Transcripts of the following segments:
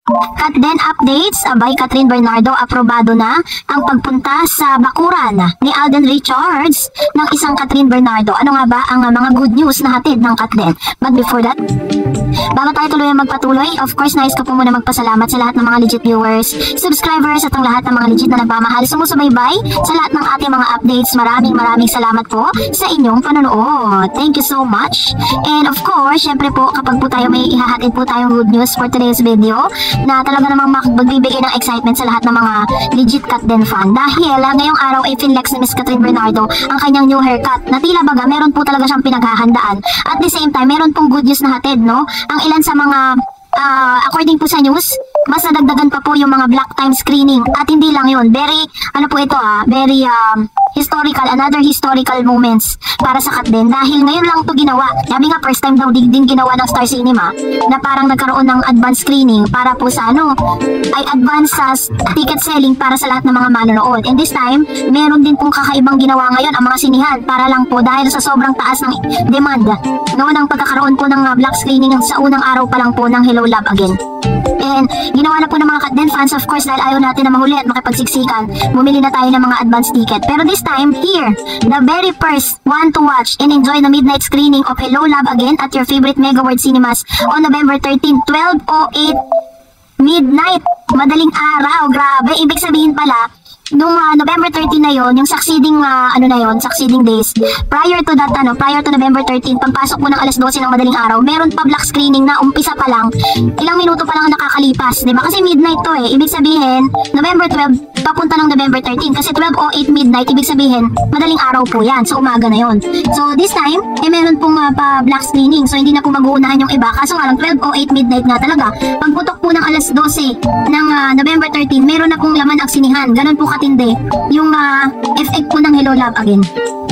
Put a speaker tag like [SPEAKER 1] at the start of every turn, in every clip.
[SPEAKER 1] At then updates by Catherine Bernardo, aprobado na ang pagpunta sa bakuran ni Alden Richards ng isang Catherine Bernardo. Ano nga ba ang mga good news na hatid ng Catherine? But before that, bago tayo tuloy magpatuloy, of course nais ko po muna magpasalamat sa lahat ng mga legit viewers, subscribers at ang lahat ng mga legit na nagmamahal, sumusubaybay sa lahat ng ating mga updates. Maraming salamat po sa inyong panonood. Thank you so much. And of course, syempre po kapag po tayo may ihahatid po tayong good news for today's video, na talaga namang magbibigay ng excitement sa lahat ng mga legit Catden fan. Dahil ngayong araw ay finlex ni Miss Catherine Bernardo ang kanyang new haircut na tila baga meron po talaga siyang pinaghahandaan. At the same time, meron pong good news na hatid, no? Ang ilan sa mga according po sa news, mas nadagdagan pa po yung mga black time screening. At hindi lang yun, very, ano po ito very historical, another historical moments para sa Catden. Dahil ngayon lang ito ginawa. Sabi nga, first time daw din ginawa ng Star Cinema na parang nagkaroon ng advance screening para po sa ay advance ticket selling para sa lahat ng mga manonood. And this time, meron din pong kakaibang ginawa ngayon ang mga sinihan para lang po dahil sa sobrang taas ng demand ng pagkakaroon po ng black screening sa unang araw pa lang po ng Hello Love Again. And ginawa na po ng mga Catden fans, of course, dahil ayaw natin na mahuli at makipagsiksikan, bumili na tayo ng mga advance ticket. Pero this time, here, the very first one to watch and enjoy the midnight screening of Hello Love Again at your favorite Mega World Cinemas on November 13, 12:08 midnight. Madaling araw, grabe. Ibig sabihin pala, nung November 13 na yon, yung succeeding succeeding days, prior to that prior to November 13, pagpasok mo ng alas 12 ng madaling araw, meron pa black screening na umpisa pa lang, ilang minuto pa lang nakakalipas, di ba? Kasi midnight to ibig sabihin, November 12 papunta ng November 13, kasi 12:08 midnight, ibig sabihin, madaling araw po yan, so umaga na yon. So this time, meron pong pa black screening, so hindi na po mag-uunahan yung iba, kaso nga lang 12:08 midnight nga talaga. Pagputok po ng alas 12 ng November 13, meron na pong laman ang sinihan, ganun po katindi yung effect po ng Hello Love Again.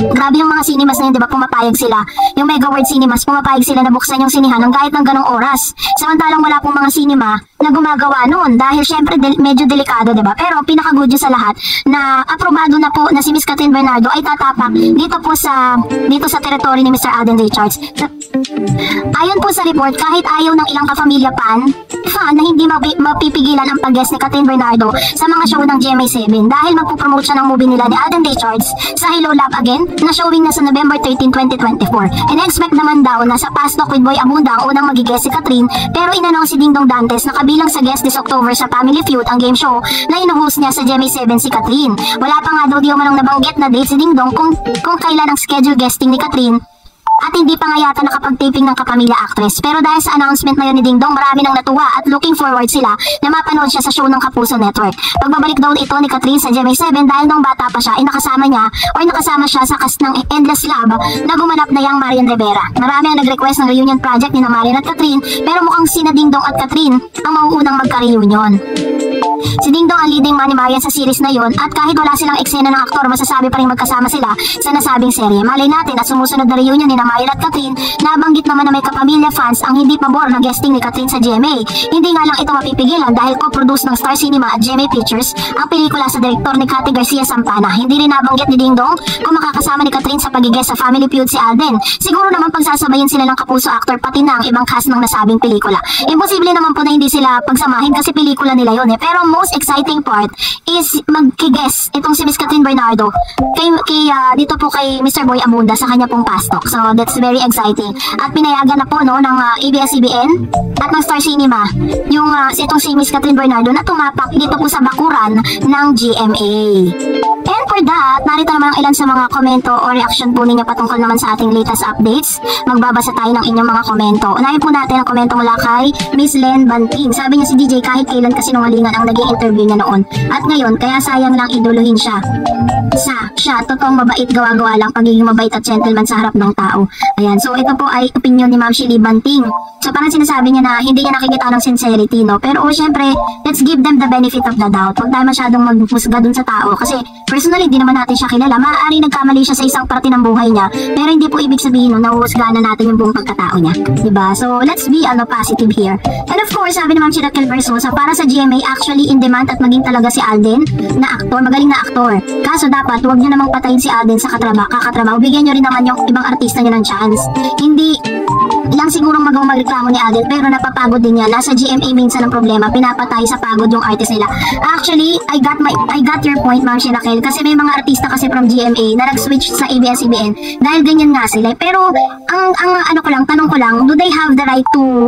[SPEAKER 1] Grabe yung mga cinemas na yun, di ba? Pumapayag sila. Yung Mega World Cinemas, pumapayag sila na buksan yung sinihan ng kahit ng ganong oras. Samantalang wala pong mga cinema na gumagawa noon dahil syempre medyo delikado, di ba? Pero pinaka-good news sa lahat na aprobado na po na si Miss Catherine Bernardo ay tatapak dito sa territory ni Mr. Alden Richards. Ayon po sa report, kahit ayaw ng ilang kapamilya fan na hindi mapipigilan ang pag-guest ni Catherine Bernardo sa mga show ng GMA7 dahil magpupromote siya ng movie nila ni Alden Richards sa Hello Love Again na showing na sa November 13, 2024. And expect naman daw na sa Fast Talk with Boy Abunda ang unang magigest si Catherine, pero in-announce si Dingdong Dantes na kabilang sa guest this October sa Family Feud, ang game show na ino-host niya sa GMA7 si Catherine. Wala pa nga daw di manong nabanggit na date si Dingdong kung kailan ang schedule guesting ni Catherine. At hindi pa nga yata nakapag-taping ng kapamilya actress. Pero dahil sa announcement na yun ni Dingdong, marami nang natuwa at looking forward sila na mapanood siya sa show ng Kapuso Network. Pagbabalik daw ito ni Catherine sa GMA7 dahil nung bata pa siya ay nakasama siya sa cast ng Endless Love na gumanap na yang Marian Rivera. Marami ang nag-request ng reunion project ni Marian at Catherine, pero mukhang sina Dingdong at Catherine ang mauunang magka-reunion. Si Dingdong ang leading man ni Marian sa series na yon, at kahit wala silang eksena ng aktor, masasabi pa rin magkasama sila sa nasabing serye. Malay natin at sumusunod na reunion ni Marian at Catherine, nabanggit naman na may kapamilya fans ang hindi pabor na guesting ni Catherine sa GMA. Hindi nga lang ito mapipigilan dahil co-produce ng Star Cinema at GMA Pictures ang pelikula sa direktor ni Cathy Garcia Santana. Hindi rin nabanggit ni Dingdong kung makakasama ni Catherine sa pag-guest sa Family Feud si Alden. Siguro naman pagsasabayin sila ng Kapuso actor pati na ang ibang cast ng nasabing pelikula. Imposible naman po na hindi sila pagsamahin kasi pelikula nila yon Pero most exciting part is magki-guest itong si Miss Catherine Bernardo dito po kay Mr. Boy Abunda sa kanya pong pastok. So that's very exciting. At pinayagan na po ng ABS-CBN at ng Star Cinema yung itong si Miss Catherine Bernardo na tumapak dito po sa bakuran ng GMA. And for that, narito naman ang ilan sa mga komento o reaction po ninyo patungkol naman sa ating latest updates. Magbabasa tayo ng inyong mga komento. Unahin po natin ang komento mula kay Miss Len Banting. Sabi niya si DJ kahit kailan kasinungalingan ang naging interview niya noon. At ngayon, kaya sayang lang iduluhin siya. Siya, totoong mabait, gawa-gawa lang, pagiging mabait at gentleman sa harap ng tao. Ayan, so ito po ay opinion ni Ma'am Shirley Banting. So parang sinasabi niya na hindi niya nakikita ng sincerity, no? Pero syempre, let's give them the benefit of the doubt. Huwag tayo masyadong maghusga dun sa tao. Kasi first Personally, di naman natin siya kilala. Maaari nagkamali siya sa isang parte ng buhay niya, pero hindi po ibig sabihin na nahuhusgahan na natin yung buong pagkatao niya. Diba? So, let's be positive here. And of course, sabi naman si Raquel Versosa, para sa GMA, actually in demand at maging talaga si Alden na aktor, magaling na aktor. Kaso dapat, huwag niyo namang patayin si Alden sa kakatrabaho. Bigyan niyo rin naman yung ibang artista niya ng chance. Hindi lang sigurong magreklamo ni Alden, pero napapagod din niya. Nasa GMA minsan ang problema, pinapatay sa pagod yung artist nila. Actually, I got your point, Ma'am Raquel, kasi may mga artista kasi from GMA na nag-switch sa ABS-CBN dahil ganyan nga sila. Pero tanong ko lang, do they have the right to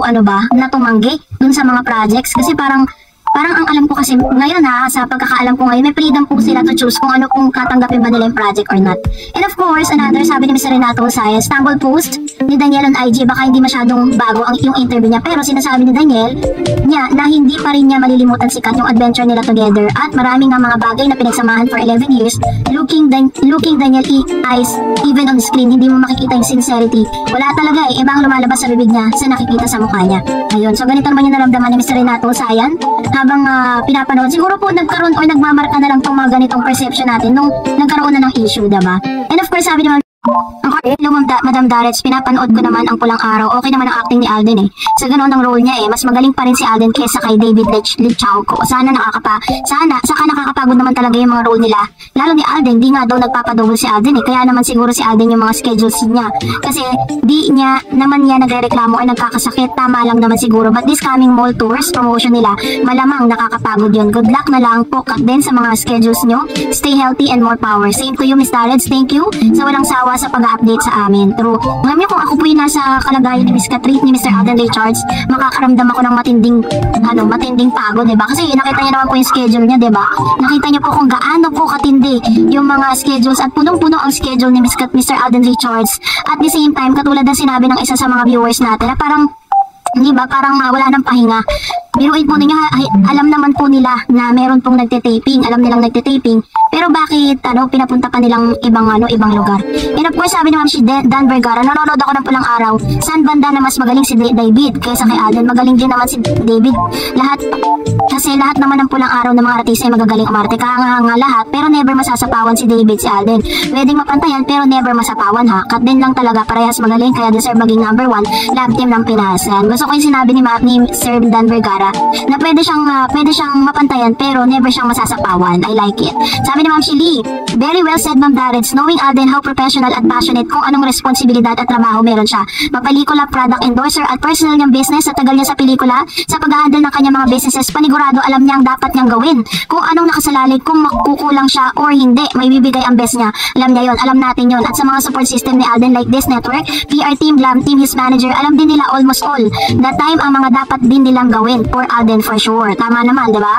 [SPEAKER 1] na tumanggi dun sa mga projects? Kasi parang ang alam ko kasi ngayon sa pagkakaalam ko ngayon, may freedom po sila to choose kung tatanggapin ba nila yung project or not. And of course, another, sabi ni Mr. Renato Sayas, stumble post ni Daniel on IG, baka hindi masyadong bago yung interview niya, pero sinasabi ni Daniel na hindi pa rin niya malilimutan sikat yung adventure nila together at maraming nga mga bagay na pinagsamahan for 11 years. Looking Daniel eyes, even on screen, hindi mo makikita yung sincerity. Wala talaga ibang lumalabas sa bibig niya sa nakikita sa mukha niya. Ayun, so ganito naman yung naramdaman ni Mr. Renato Sayan habang pinapanood. Siguro po nagkaroon or nagmamarka na lang itong mga ganitong perception natin nung nagkaroon na ng issue, diba? And of course, sabi naman, hello Madam Darets, pinapanood ko naman ang Pulang Araw. Okay naman ang acting ni Alden sa ganoon ang role niya mas magaling pa rin si Alden kesa kay David Lichauco. Saka nakakapagod naman talaga yung mga role nila. Lalo ni Alden, di nga daw nagpapadouble si Alden kaya naman siguro si Alden yung mga schedules niya. Kasi di niya naman nagrereklamo o nagkakasakit, tama lang naman siguro. But this coming mall tours, promotion nila, malamang nakakapagod yun. Good luck na lang po din sa mga schedules nyo. Stay healthy and more power. Same to you, Miss Darets. Thank you sa walang sawa sa pag-update sa amin. True. Ngayon niyo kung ako po yung nasa kalagayan ni Miss Catherine, ni Mr. Alden Richards, makakaramdam ako ng matinding pagod, diba? Kasi nakita niyo naman po yung schedule niya, diba? Nakita niyo po kung gaano po katindi yung mga schedules at punong-puno ang schedule ni Mr. Alden Richards. At the same time, katulad ng sinabi ng isa sa mga viewers natin, na parang wala nang pahinga. Biruin po ninyo, alam naman po nila na meron pong nagte-taping, alam nilang nagte-taping, pero bakit pinapunta pa nilang ibang lugar? And of course, sabi ni Ma'am si Dan Vergara, nanonood ako ng Pulang Araw, saan banda na mas magaling si David kaysa kay Alden? Magaling din naman si David. Lahat naman ng Pulang Araw ng mga artista ay magagaling umarte, nga lahat, pero never masasapawan si David, si Alden. Pwedeng mapantayan pero never masapawan Kat din lang talaga, parehas magaling, kaya deserve maging number 1 love team ng Pinas. Gusto ko yung sinabi ni Sir Dan Vergara na pwede siyang mapantayan pero never siyang masasapawan. I like it. Sabi ni Ma'am Shili, very well said Ma'am Darets, knowing Alden how professional at passionate kung anong responsibilidad at trabaho meron siya. Mapelikula, product endorser at personal niyang business, sa tagal niya sa pelikula, sa pag-handle ng kanyang mga businesses, panigurado alam niya ang dapat niyang gawin. Kung anong nakasalalay, kung makukulang siya or hindi, may bibigay ang best niya. Alam niya yon, alam natin yon. At sa mga support system ni Alden like this network, PR team, glam team, his manager, alam din nila almost all the time ang mga dapat din nilang gawin for Alden for sure. Tama naman, diba?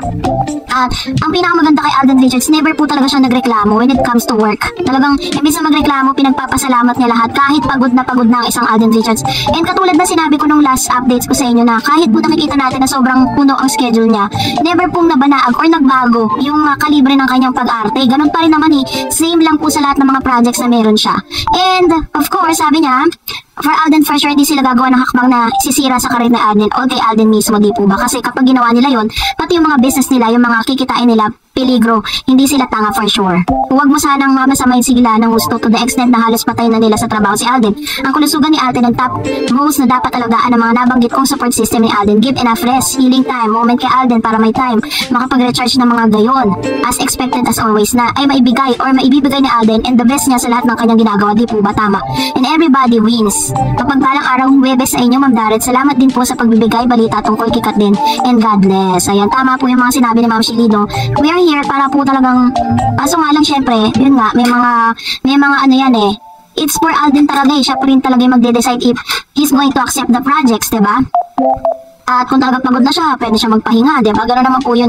[SPEAKER 1] At ang pinakamaganda kay Alden Richards, never po talaga siya nagreklamo when it comes to work. Talagang imbis na magreklamo, pinagpapasalamat niya lahat kahit pagod na ang isang Alden Richards. And katulad na sinabi ko nung last updates ko sa inyo na kahit po nakikita natin na sobrang puno ang schedule niya, never pong nabanaag or nagbago yung kalibre ng kanyang pag-arte. Ganun pa rin naman same lang po sa lahat ng mga projects na meron siya. And of course, sabi niya, for Alden for sure, hindi sila gagawa ng hakbang na sisira sa karir na Alden o kay Alden mismo, di po ba? Kasi kapag ginawa nila yon, pati yung mga business nila, yung mga kikitain nila, peligro, hindi sila tanga for sure. Huwag mo sanang masamayin sila ng gusto to the extent na halos patay na nila sa trabaho si Alden. Ang kulusugan ni Alden ang top most na dapat alagaan ng mga nabanggit kong support system ni Alden. Give enough rest, healing time, moment kay Alden para may time makapag-recharge ng mga gayon. As expected as always na ay maibigay or maibibigay ni Alden and the best niya sa lahat ng kanyang ginagawa, di po ba? Tama. And everybody wins. Kapagpalang araw Huwebes sa inyo, Ma'am Darets. Salamat din po sa pagbibigay balita tungkol kay Kat din. And God bless. Ayan, tama po yung mga sinabi ni Ma'am Shilido. We are here para po talagang, kaso nga lang syempre, yun nga, may mga it's for Alden talaga siya po rin talaga yung magde-decide if he's going to accept the projects, diba? At kung talagang pagod na siya, pwede siya magpahinga, diba? Gano'n naman po yun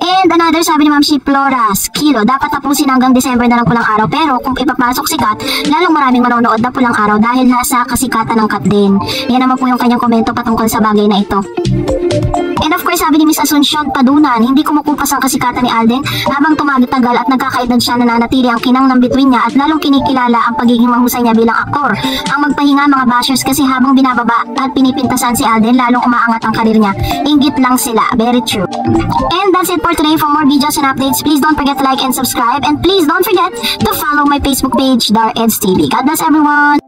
[SPEAKER 1] And another, sabi ni Ma'am si Flora Kilo, dapat tapusin hanggang December na lang Pulang Araw. Pero kung ipapasok si Kat, lalong maraming manonood na Pulang Araw dahil nasa kasikatan ng Kat din. Yan naman po yung kanyang komento patungkol sa bagay na ito. And of course, sabi ni Miss Asuncion Padunan, hindi kumukupas ang kasikatan ni Alden habang tumatagal at nagkakaedad siya, nananatili ang kinang ng bituin niya at lalong kinikilala ang pagiging mahusay niya bilang aktor. Ang magpahinga mga bashers kasi habang binababa at pinipintasan si Alden, lalong umaangat ang ang karir niya. Inggit lang sila. Very true. And that's it for today. For more videos and updates, please don't forget to like and subscribe. And please don't forget to follow my Facebook page, Dar Eds TV. God bless everyone!